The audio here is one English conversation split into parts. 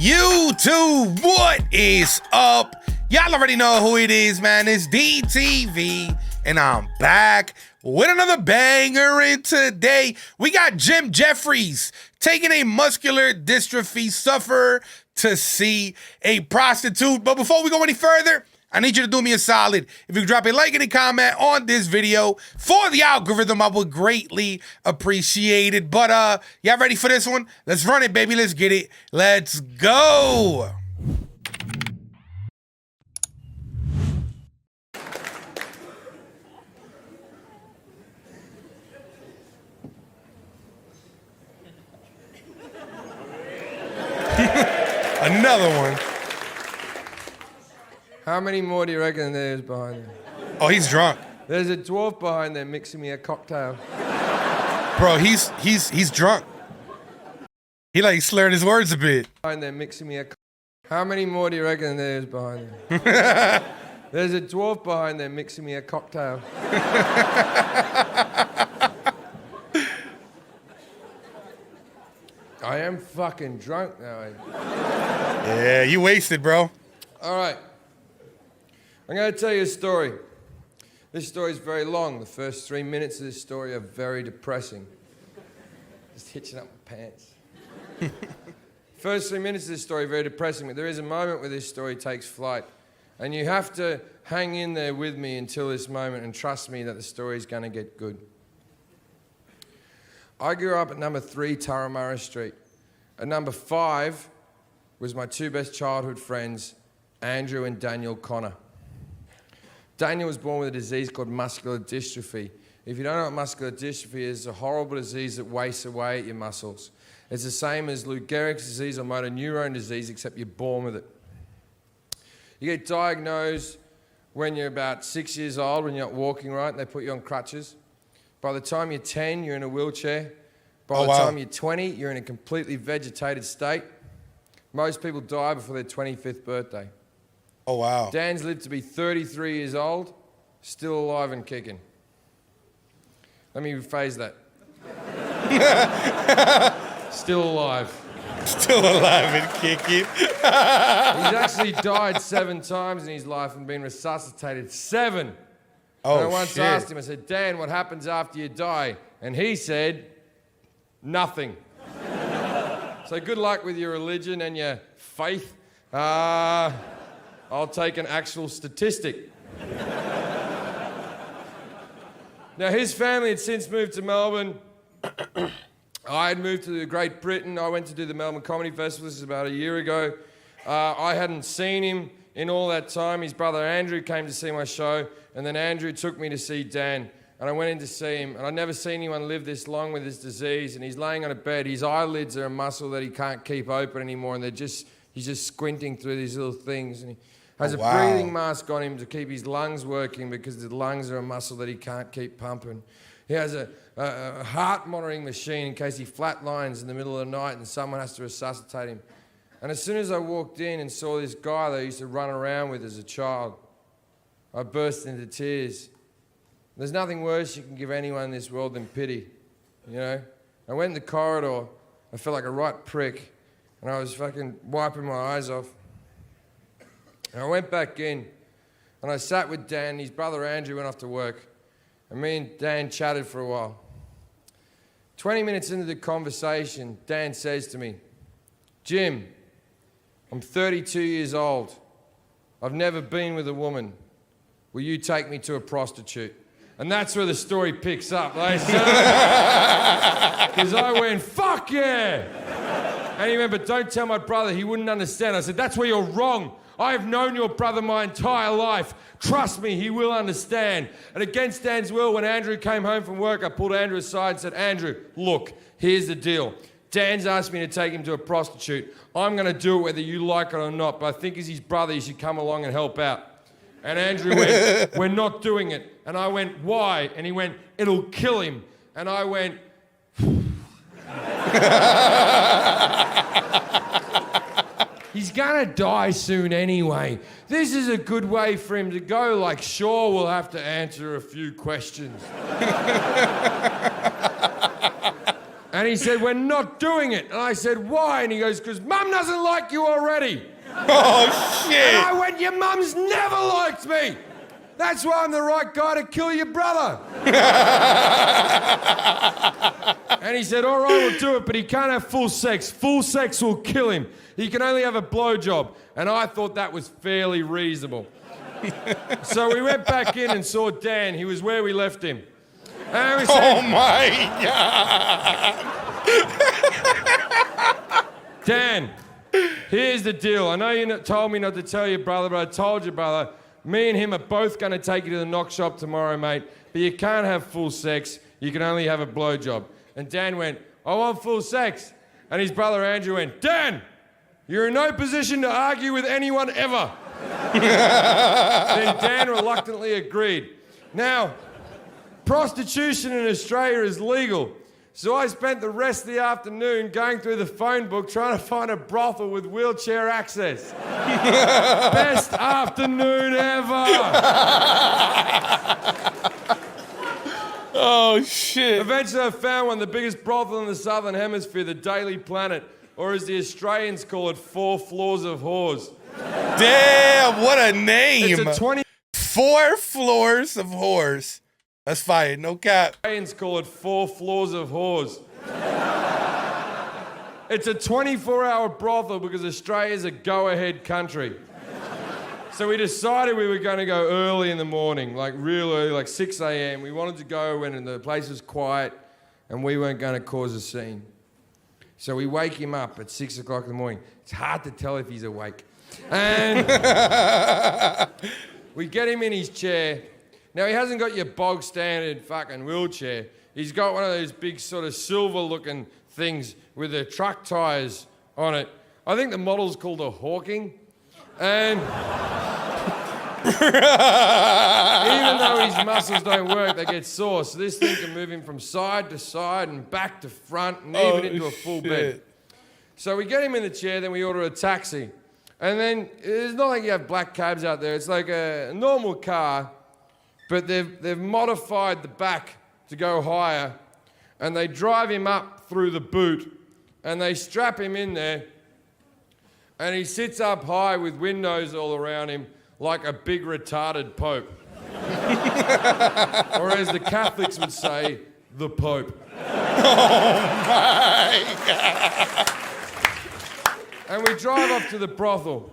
YouTube, what is up? Y'all already know who it is, man. It's DTV, and I'm back with another banger. And today, we got Jefferies taking a muscular dystrophy sufferer to see a prostitute. But before we go any further, I need you to do me a solid. If you could drop a like and a comment on this video for the algorithm, I would greatly appreciate it. But y'all ready for this one? Let's run it, baby. Let's get it. Let's go. Another one. How many more do you reckon there's behind there? Oh, he's drunk. There's a dwarf behind there mixing me a cocktail. Bro, he's drunk. He like slurred his words a bit. Behind there mixing me a How many more do you reckon there's behind there? There's a dwarf behind there mixing me a cocktail. I am fucking drunk now. Yeah, you wasted, bro. All right. I'm going to tell you a story. This story is very long. The first 3 minutes of this story are very depressing. Just hitching up my pants. First 3 minutes of this story are very depressing, but there is a moment where this story takes flight. And you have to hang in there with me until this moment and trust me that the story is going to get good. I grew up at number 3 Turramurra Street. At number 5 was my two best childhood friends, Andrew and Daniel Connor. Daniel was born with a disease called muscular dystrophy. If you don't know what muscular dystrophy is, it's a horrible disease that wastes away at your muscles. It's the same as Lou Gehrig's disease or motor neurone disease, except you're born with it. You get diagnosed when you're about 6 years old, when you're not walking right, and they put you on crutches. By the time you're 10, you're in a wheelchair. By the time you're 20, you're in a completely vegetated state. Most people die before their 25th birthday. Oh, wow. Dan's lived to be 33 years old, still alive and kicking. Let me rephrase that. Still alive. Still alive and kicking. He's actually died 7 times in his life and been resuscitated 7. Oh, and I once shit. asked him, I said, Dan, what happens after you die? And he said, nothing. So good luck with your religion and your faith. I'll take an actual statistic. Now, his family had since moved to Melbourne. I had moved to Great Britain. I went to do the Melbourne Comedy Festival. This is about a year ago. I hadn't seen him in all that time. His brother Andrew came to see my show, and then Andrew took me to see Dan. And I went in to see him, and I'd never seen anyone live this long with this disease, and he's laying on a bed. His eyelids are a muscle that he can't keep open anymore, and he's just squinting through these little things. And he has a breathing mask on him to keep his lungs working because the lungs are a muscle that he can't keep pumping. He has a heart monitoring machine in case he flatlines in the middle of the night and someone has to resuscitate him. And as soon as I walked in and saw this guy that I used to run around with as a child, I burst into tears. There's nothing worse you can give anyone in this world than pity, you know? I went in the corridor, I felt like a right prick, and I was fucking wiping my eyes off. And I went back in, and I sat with Dan. His brother Andrew went off to work, and me and Dan chatted for a while. 20 minutes into the conversation, Dan says to me, Jim, I'm 32 years old. I've never been with a woman. Will you take me to a prostitute? And that's where the story picks up, ladies and gentlemen. Because I went, fuck yeah! And he went, but don't tell my brother, he wouldn't understand. I said, that's where you're wrong. I have known your brother my entire life. Trust me, he will understand. And against Dan's will, when Andrew came home from work, I pulled Andrew aside and said, Andrew, look, here's the deal. Dan's asked me to take him to a prostitute. I'm going to do it whether you like it or not, but I think as his brother, you should come along and help out. And Andrew went, we're not doing it. And I went, why? And he went, it'll kill him. And I went, he's gonna die soon anyway. This is a good way for him to go, like, sure, we'll have to answer a few questions. And he said, we're not doing it. And I said, why? And he goes, because Mum doesn't like you already. Oh, shit. And I went, your mum's never liked me. That's why I'm the right guy to kill your brother. And he said, all right, we'll do it, but he can't have full sex. Full sex will kill him. He can only have a blowjob. And I thought that was fairly reasonable. So we went back in and saw Dan. He was where we left him. And we said, oh, my God. Dan, here's the deal. I know you told me not to tell your brother, but I told your brother. Me and him are both going to take you to the knock shop tomorrow, mate. But you can't have full sex. You can only have a blowjob. And Dan went, I want full sex. And his brother Andrew went, Dan, you're in no position to argue with anyone ever. Then Dan reluctantly agreed. Now, prostitution in Australia is legal. So I spent the rest of the afternoon going through the phone book trying to find a brothel with wheelchair access. Best afternoon ever. Oh, shit. Eventually I found one, the biggest brothel in the Southern Hemisphere, the Daily Planet, or as the Australians call it, 4 Floors of Whores. Damn, what a name. It's a 4 floors of whores. That's fire, no cap. Australians call it 4 Floors of Whores. It's a 24-hour brothel because Australia's a go-ahead country. So we decided we were going to go early in the morning, like real early, like 6 a.m. We wanted to go when the place was quiet and we weren't going to cause a scene. So we wake him up at 6 o'clock in the morning. It's hard to tell if he's awake. And we get him in his chair. Now, he hasn't got your bog standard fucking wheelchair. He's got one of those big sort of silver-looking things with the truck tyres on it. I think the model's called a Hawking. And even though his muscles don't work, they get sore. So this thing can move him from side to side and back to front and even into a full bed. So we get him in the chair, then we order a taxi. And then it's not like you have black cabs out there. It's like a normal car, but they've modified the back to go higher, and they drive him up through the boot, and they strap him in there, and he sits up high with windows all around him like a big retarded pope. Or as the Catholics would say, the Pope. Oh my God. And we drive up to the brothel.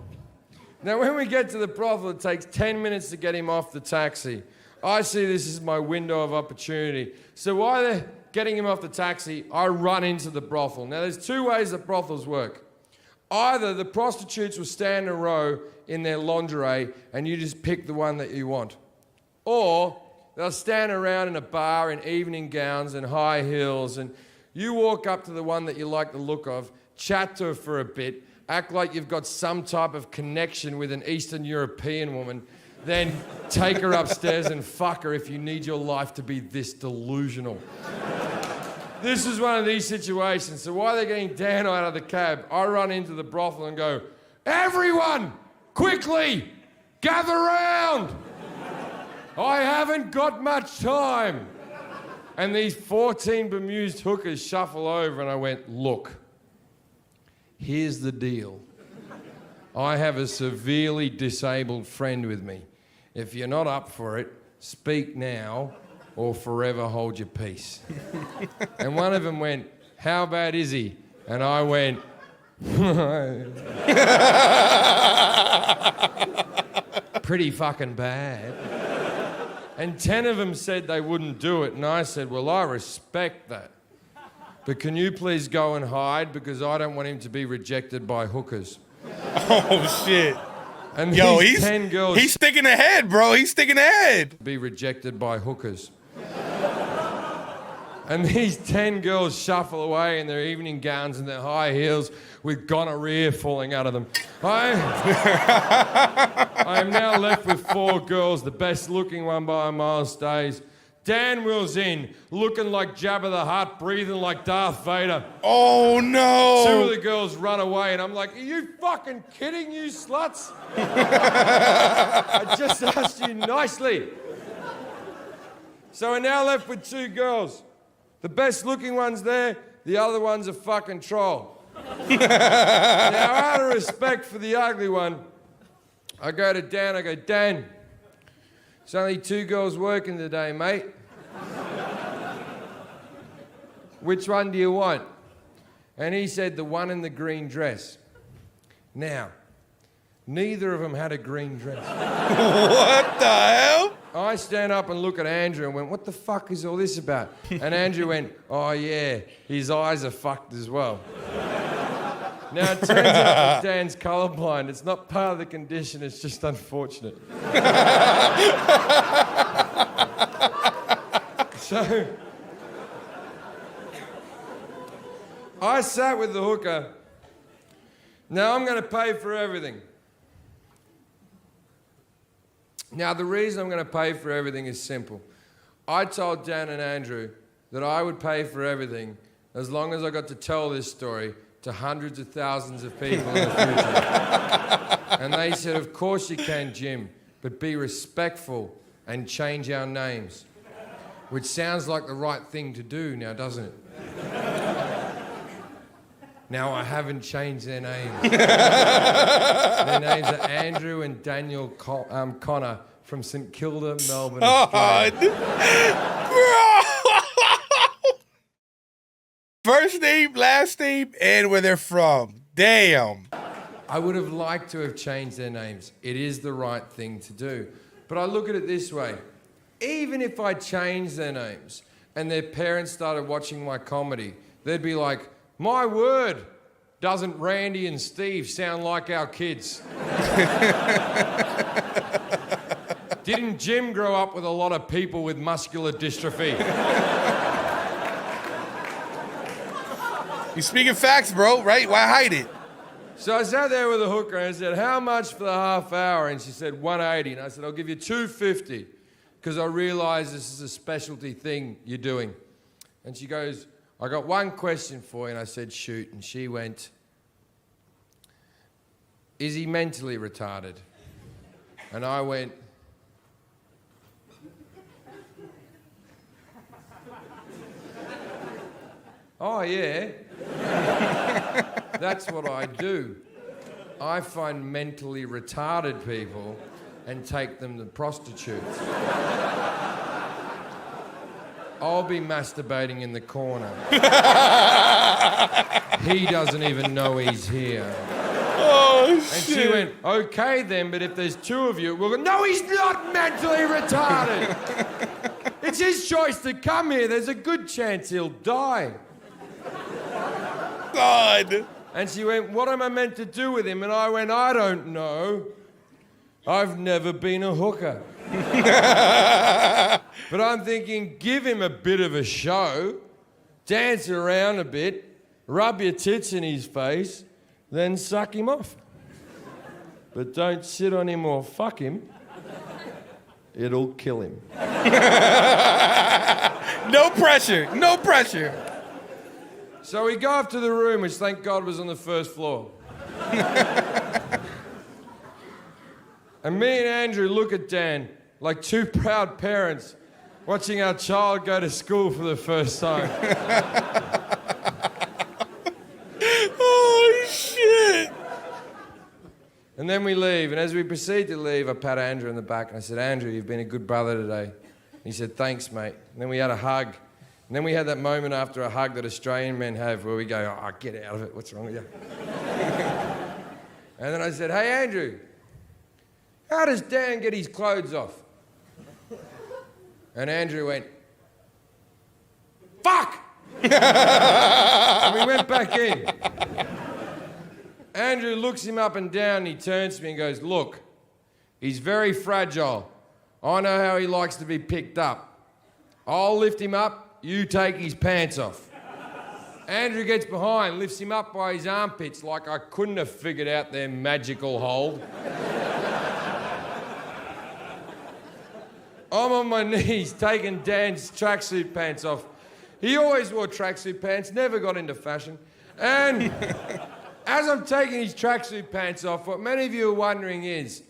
Now, when we get to the brothel, it takes 10 minutes to get him off the taxi. I see this as my window of opportunity. So while they're getting him off the taxi, I run into the brothel. Now, there's 2 ways that brothels work. Either the prostitutes will stand in a row in their lingerie and you just pick the one that you want. Or they'll stand around in a bar in evening gowns and high heels, and you walk up to the one that you like the look of, chat to her for a bit, act like you've got some type of connection with an Eastern European woman, then take her upstairs and fuck her if you need your life to be this delusional. This is one of these situations. So while they're getting Dan out of the cab, I run into the brothel and go, everyone, quickly, gather round. I haven't got much time. And these 14 bemused hookers shuffle over and I went, look, here's the deal. I have a severely disabled friend with me. If you're not up for it, speak now or forever hold your peace. And one of them went, how bad is he? And I went, pretty fucking bad. And 10 of them said they wouldn't do it. And I said, well, I respect that. But can you please go and hide? Because I don't want him to be rejected by hookers. Oh, shit. And Yo, these 10 girls... He's sticking ahead, bro. He's sticking ahead. ...be rejected by hookers. And these 10 girls shuffle away in their evening gowns and their high heels with gonorrhea falling out of them. I am now left with 4 girls, the best looking one by a mile stays. Dan wheels in, looking like Jabba the Hutt, breathing like Darth Vader. Oh, no. 2 of the girls run away, and I'm like, are you fucking kidding, you sluts? I just asked you nicely. So we're now left with 2 girls. The best looking one's there, The other one's a fucking troll. Now, out of respect for the ugly one, I go to Dan, I go, Dan, there's only 2 girls working today, mate. Which one do you want? And he said, the one in the green dress. Now, neither of them had a green dress. What the hell? I stand up and look at Andrew and went, what the fuck is all this about? And Andrew went, oh yeah, his eyes are fucked as well. Now, it turns out that Dan's colourblind. It's not part of the condition, it's just unfortunate. So, I sat with the hooker. Now I'm going to pay for everything. Now, the reason I'm going to pay for everything is simple. I told Dan and Andrew that I would pay for everything as long as I got to tell this story to hundreds of thousands of people in the future. And they said, of course you can, Jim, but be respectful and change our names. Which sounds like the right thing to do now, doesn't it? Now, I haven't changed their names. Their names are Andrew and Daniel Connor from St Kilda, Melbourne, Australia. First name, last name, and where they're from. Damn. I would have liked to have changed their names. It is the right thing to do. But I look at it this way. Even if I changed their names and their parents started watching my comedy, they'd be like, my word, doesn't Randy and Steve sound like our kids? Didn't Jim grow up with a lot of people with muscular dystrophy? You speaking facts, bro, right? Why hide it? So I sat there with a hooker and I said, how much for the half hour? And she said, $180. And I said, I'll give you $250 because I realise this is a specialty thing you're doing. And she goes, I got one question for you. And I said, shoot. And she went, is he mentally retarded? And I went, oh, yeah. That's what I do. I find mentally retarded people and take them to prostitutes. I'll be masturbating in the corner. He doesn't even know he's here. Oh, and shit. she went, okay then, but if there's 2 of you, we'll go, no, he's not mentally retarded. It's his choice to come here. There's a good chance he'll die. God. And she went, what am I meant to do with him? And I went, I don't know. I've never been a hooker. But I'm thinking, give him a bit of a show, dance around a bit, rub your tits in his face, then suck him off. But don't sit on him or fuck him. It'll kill him. No pressure. No pressure. So we go up to the room, which thank God was on the first floor. And me and Andrew look at Dan like 2 proud parents watching our child go to school for the first time. Oh, shit. And then we leave, and as we proceed to leave, I pat Andrew on the back, and I said, Andrew, you've been a good brother today. And he said, thanks, mate. And then we had a hug. And then we had that moment after a hug that Australian men have where we go, oh, get out of it, what's wrong with you? And then I said, hey, Andrew, how does Dan get his clothes off? And Andrew went, fuck! And we went back in. Andrew looks him up and down, and he turns to me and goes, look, he's very fragile. I know how he likes to be picked up. I'll lift him up. You take his pants off. Andrew gets behind, lifts him up by his armpits like I couldn't have figured out their magical hold. I'm on my knees taking Dan's tracksuit pants off. He always wore tracksuit pants, never got into fashion. And as I'm taking his tracksuit pants off, what many of you are wondering is,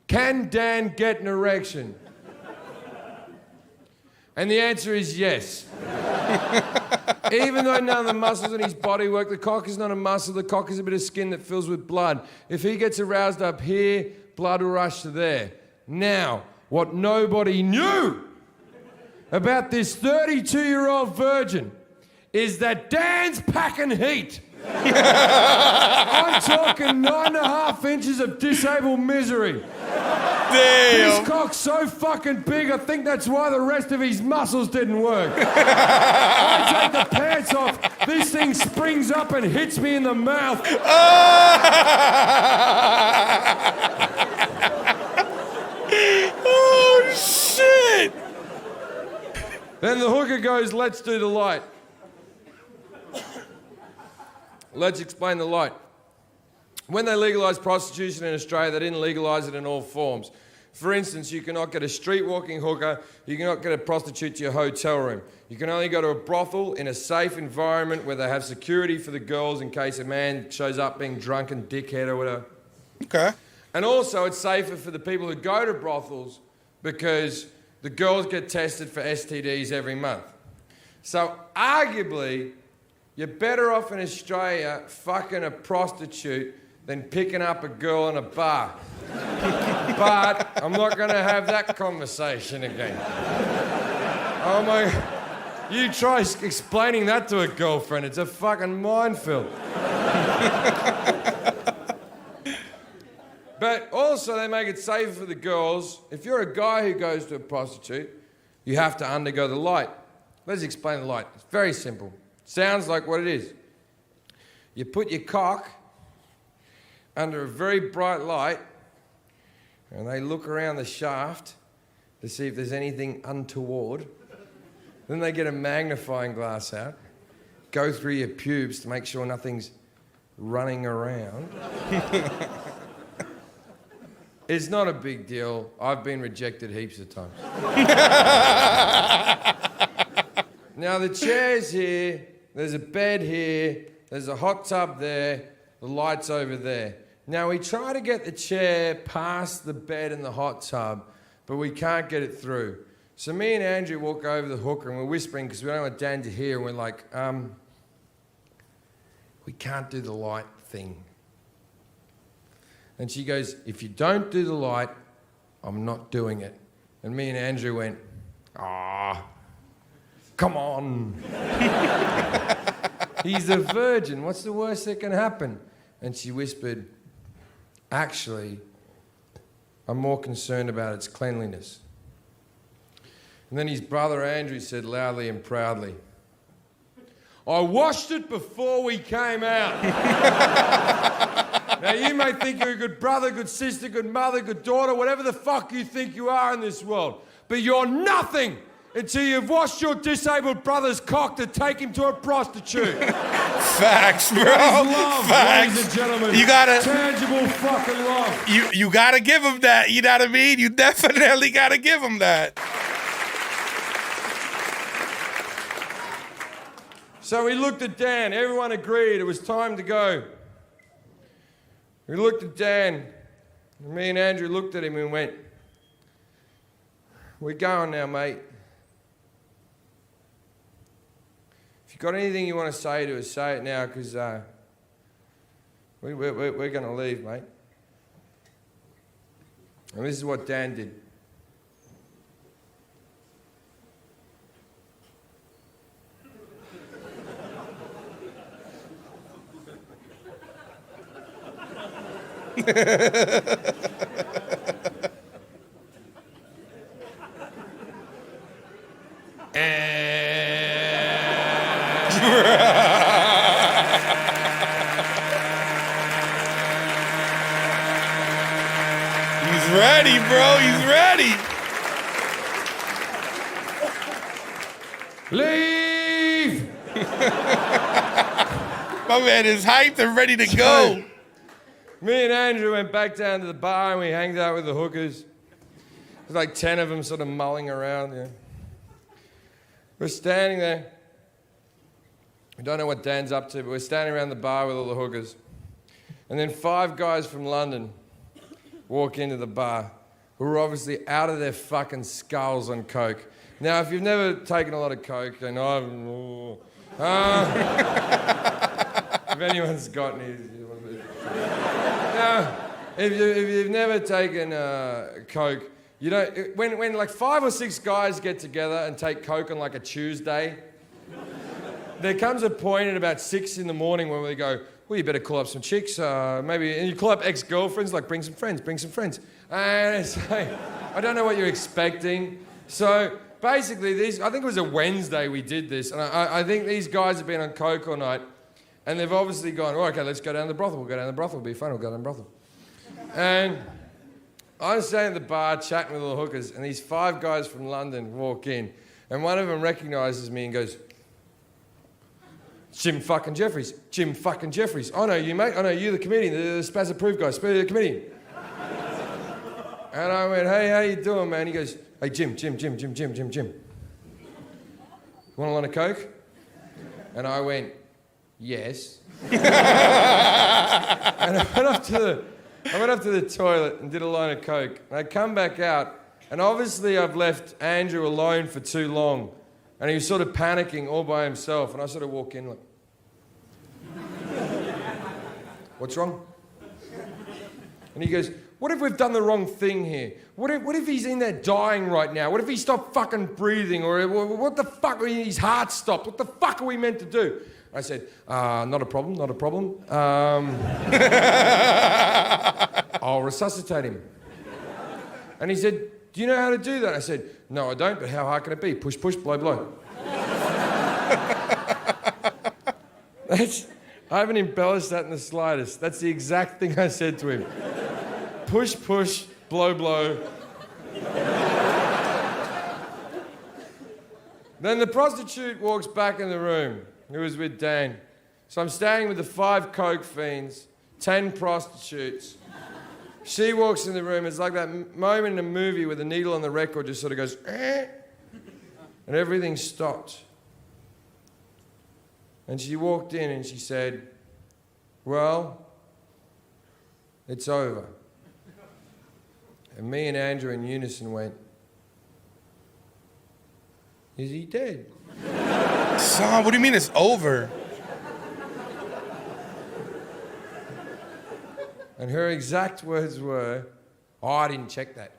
can Dan get an erection? And the answer is yes. Even though none of the muscles in his body work, the cock is not a muscle, the cock is a bit of skin that fills with blood. If he gets aroused up here, blood will rush to there. Now, what nobody knew about this 32-year-old virgin is that Dan's packing heat. I'm talking 9.5 inches of disabled misery. Damn. This cock's so fucking big, I think that's why the rest of his muscles didn't work. I take the pants off, this thing springs up and hits me in the mouth. Oh, shit. Then the hooker goes, let's do the light. Let's explain the light. When they legalised prostitution in Australia, they didn't legalise it in all forms. For instance, you cannot get a street-walking hooker, you cannot get a prostitute to your hotel room. You can only go to a brothel in a safe environment where they have security for the girls in case a man shows up being drunk and dickhead or whatever. Okay. And also it's safer for the people who go to brothels because the girls get tested for STDs every month. So arguably, you're better off in Australia fucking a prostitute than picking up a girl in a bar. But I'm not going to have that conversation again. Oh my... You try explaining that to a girlfriend, it's a fucking minefield. But also they make it safer for the girls. If you're a guy who goes to a prostitute, you have to undergo the light. Let's explain the light. It's very simple. Sounds like what it is. You put your cock under a very bright light and they look around the shaft to see if there's anything untoward. Then they get a magnifying glass out, go through your pubes to make sure nothing's running around. It's not a big deal. I've been rejected heaps of times. Now the chair's here, there's a bed here, there's a hot tub there, the light's over there. Now we try to get the chair past the bed and the hot tub, but we can't get it through. So me and Andrew walk over the hooker and we're whispering because we don't want Dan to hear, and we're like, we can't do the light thing. And she goes, if you don't do the light, I'm not doing it. And me and Andrew went, come on. He's a virgin. What's the worst that can happen? And she whispered, actually, I'm more concerned about its cleanliness. And then his brother Andrew said loudly and proudly, I washed it before we came out. Now you may think you're a good brother, good sister, good mother, good daughter, whatever the fuck you think you are in this world. But you're nothing until you've washed your disabled brother's cock to take him to a prostitute. Facts, bro. That is love, Facts. ladies and gentlemen. You gotta... Tangible fucking love. You gotta give him that, you know what I mean? You definitely gotta give him that. So we looked at Dan. Everyone agreed it was time to go. We looked at Dan. And me and Andrew looked at him and went, we're going now, mate. If you've got anything you want to say to us, say it now, because we're going to leave, mate. And this is what Dan did. He's ready, bro. He's ready. Leave! My man is hyped and ready to go. Me and Andrew went back down to the bar and we hanged out with the hookers. There's like 10 of them sort of mulling around. Yeah. We're standing there. We don't know what Dan's up to, but we're standing around the bar with all the hookers. And then 5 guys from London walk into the bar who are obviously out of their fucking skulls on coke. Now, if you've never taken a lot of coke, and if anyone's got any, now, if you've never taken coke, you don't. When like 5 or 6 guys get together and take coke on like a Tuesday, there comes a point at about 6 in the morning when they go, well, you better call up some chicks, maybe, and you call up ex-girlfriends, like bring some friends. And it's like, I don't know what you're expecting. So basically, I think it was a Wednesday we did this, and I think these guys have been on coke all night, and they've obviously gone, oh, okay, let's go down to the brothel. We'll go down to the brothel. It'll be fun. We'll go down to the brothel. And I'm standing at the bar chatting with all the hookers, and these 5 guys from London walk in, and one of them recognises me and goes, Jim fucking Jefferies. Jim fucking Jefferies. I know you, mate. I know you, the comedian, the spaz-approved guy, the comedian. And I went, hey, how you doing, man? He goes, hey, Jim. You want a line of coke? And I went, yes. And I went up to the toilet and did a line of coke. And I come back out, and obviously I've left Andrew alone for too long. And he was sort of panicking all by himself. And I sort of walk in like, what's wrong? And he goes, what if we've done the wrong thing here? What if he's in there dying right now? What if he stopped fucking breathing? Or what the fuck, his heart stopped? What the fuck are we meant to do? I said, not a problem. I'll resuscitate him. And he said, do you know how to do that? I said, no, I don't, but how hard can it be? Push, blow, blow. I haven't embellished that in the slightest. That's the exact thing I said to him. Push, blow, blow. Then the prostitute walks back in the room, who was with Dan. So I'm staying with the 5 coke fiends, 10 prostitutes. She walks in the room. It's like that moment in a movie where the needle on the record just sort of goes, eh, and everything stopped. And she walked in and she said, well, it's over. And me and Andrew in unison went, is he dead? Son, what do you mean it's over? And her exact words were, oh, I didn't check that.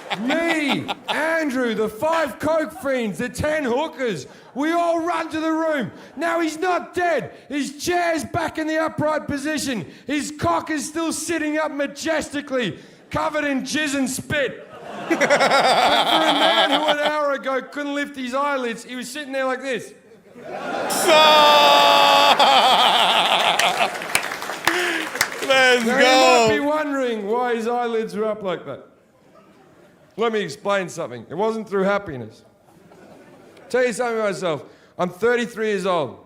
So, me, Andrew, the 5 coke fiends, the 10 hookers, we all run to the room. Now he's not dead. His chair's back in the upright position. His cock is still sitting up majestically, covered in jizz and spit. But for a man who an hour ago couldn't lift his eyelids, he was sitting there like this. Let's now, go. You might be wondering why his eyelids were up like that. Let me explain something. It wasn't through happiness. Tell you something about myself. I'm 33 years old.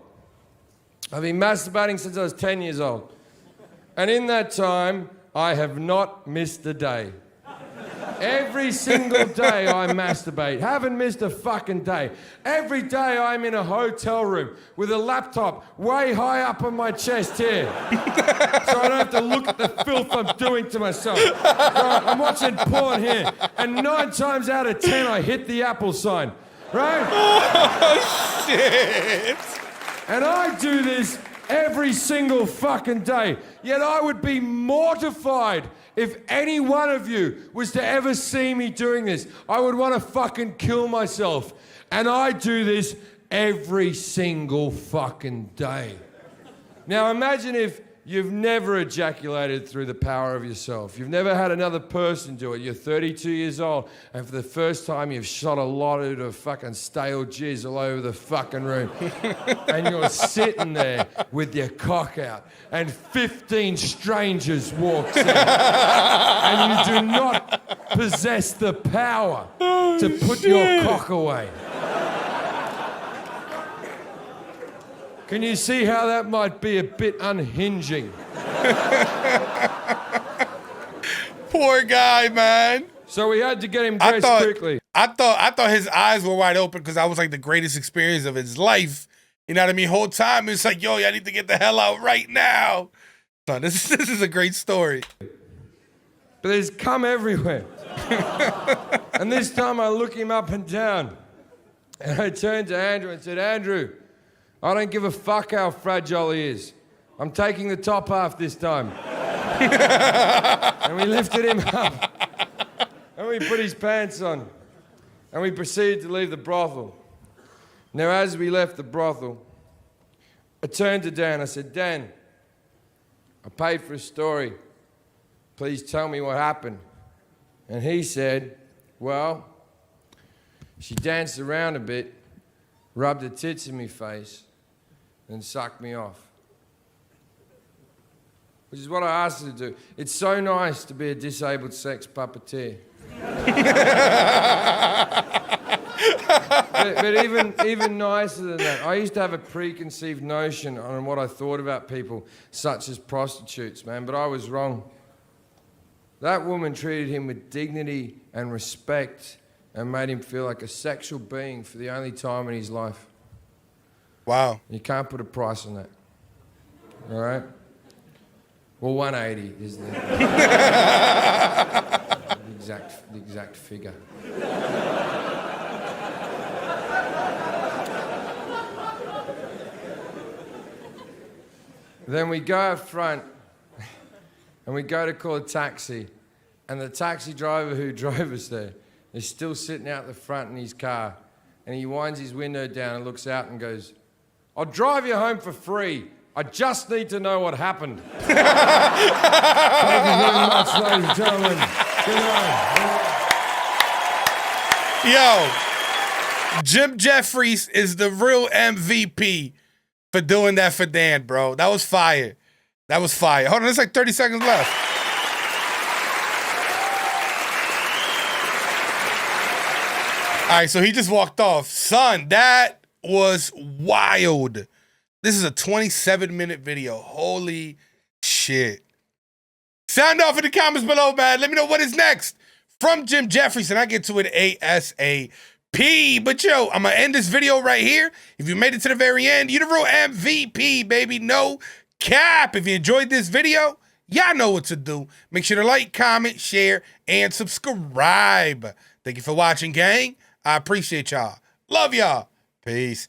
I've been masturbating since I was 10 years old. And in that time, I have not missed a day. Every single day I masturbate. Haven't missed a fucking day. Every day I'm in a hotel room with a laptop way high up on my chest here. So I don't have to look at the filth I'm doing to myself. Right, I'm watching porn here. And 9 times out of 10 I hit the Apple sign. Right? Oh, shit. And I do this every single fucking day. Yet I would be mortified if any one of you was to ever see me doing this. I would want to fucking kill myself. And I do this every single fucking day. Now imagine if you've never ejaculated through the power of yourself. You've never had another person do it. You're 32 years old, and for the first time you've shot a lot of fucking stale jizz all over the fucking room. And you're sitting there with your cock out, and 15 strangers walks in. And you do not possess the power to put your cock away. Can you see how that might be a bit unhinging? Poor guy, man. So we had to get him dressed quickly. I thought his eyes were wide open because that was like the greatest experience of his life. You know what I mean? Whole time it's like, yo, I need to get the hell out right now. Son, this is a great story. but there's cum everywhere. And this time I look him up and down. And I turned to Andrew and said, Andrew, I don't give a fuck how fragile he is. I'm taking the top half this time. And we lifted him up. And we put his pants on. And we proceeded to leave the brothel. Now, as we left the brothel, I turned to Dan. I said, Dan, I paid for a story. Please tell me what happened. And he said, well, she danced around a bit, rubbed her tits in my face, and sucked me off. Which is what I asked her to do. It's so nice to be a disabled sex puppeteer. but even nicer than that, I used to have a preconceived notion on what I thought about people such as prostitutes, man, but I was wrong. That woman treated him with dignity and respect and made him feel like a sexual being for the only time in his life. Wow. You can't put a price on that. All right? Well, 180 is the exact figure. Then we go up front and we go to call a taxi, and the taxi driver who drove us there is still sitting out the front in his car, and he winds his window down and looks out and goes, I'll drive you home for free. I just need to know what happened. Thank you very much, ladies and gentlemen. Good night. Yo, Jim Jefferies is the real MVP for doing that for Dan, bro. That was fire. That was fire. Hold on, there's like 30 seconds left. All right, so he just walked off. Son, that was wild. This is a 27-minute video. Holy shit. Sound off in the comments below, man. Let me know what is next from Jim Jefferies, and I get to it ASAP. But yo, I'm gonna end this video right here. If you made it to the very end, you're the real MVP, baby. No cap. If you enjoyed this video, y'all know what to do. Make sure to like, comment, share, and subscribe. Thank you for watching, gang. I appreciate y'all. Love y'all. Peace.